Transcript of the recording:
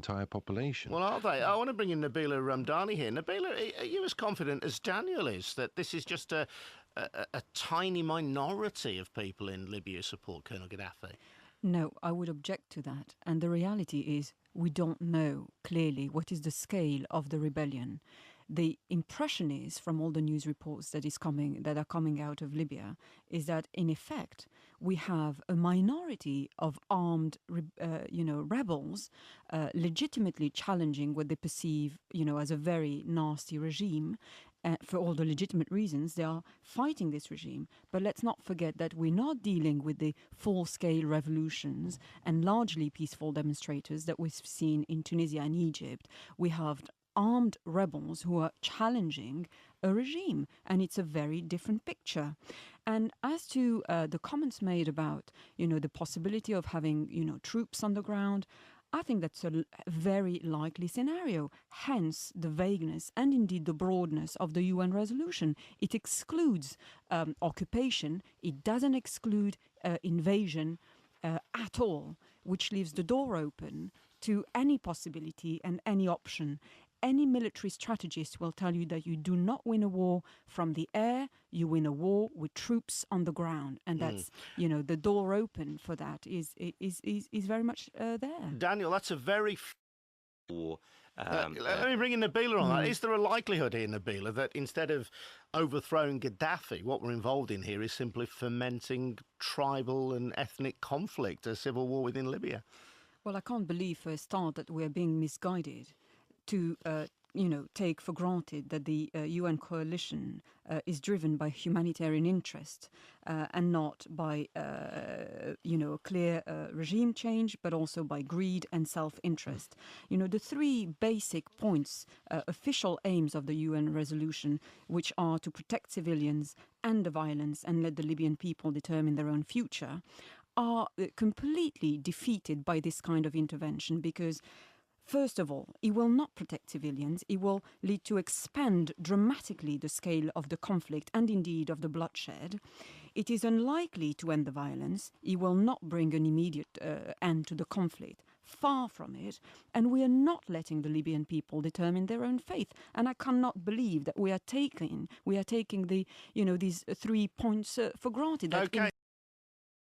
entire population. Well, are they? I want to bring in Nabila Ramdani here. Nabila, are you as confident as Daniel is that this is just a tiny minority of people in Libya support Colonel Gaddafi? No, I would object to that. And the reality is we don't know clearly what is the scale of the rebellion. The impression is, from all the news reports that are coming out of Libya, is that in effect we have a minority of armed, rebels, legitimately challenging what they perceive, as a very nasty regime. For all the legitimate reasons, they are fighting this regime. But let's not forget that we're not dealing with the full-scale revolutions and largely peaceful demonstrators that we've seen in Tunisia and Egypt. We have armed rebels who are challenging a regime, and it's a very different picture. And as to the comments made about, the possibility of having, troops on the ground, I think that's a very likely scenario, hence the vagueness and indeed the broadness of the UN resolution. It excludes occupation, it doesn't exclude invasion at all, which leaves the door open to any possibility and any option. Any military strategist will tell you that you do not win a war from the air, you win a war with troops on the ground. And that's, the door open for that is very much there. Daniel, that's a very... let me bring in Nabila on that. Is there a likelihood here, Nabila, that instead of overthrowing Gaddafi, what we're involved in here is simply fomenting tribal and ethnic conflict, a civil war within Libya? Well, I can't believe for a start that we're being misguided to, take for granted that the UN coalition is driven by humanitarian interest and not by, a clear regime change, but also by greed and self-interest. The three basic points, official aims of the UN resolution, which are to protect civilians and the violence and let the Libyan people determine their own future, are completely defeated by this kind of intervention because, first of all, it will not protect civilians. It will lead to expand dramatically the scale of the conflict and indeed of the bloodshed. It is unlikely to end the violence. It will not bring an immediate end to the conflict. Far from it. And we are not letting the Libyan people determine their own fate. And I cannot believe that we are taking the, these 3 points for granted. That okay.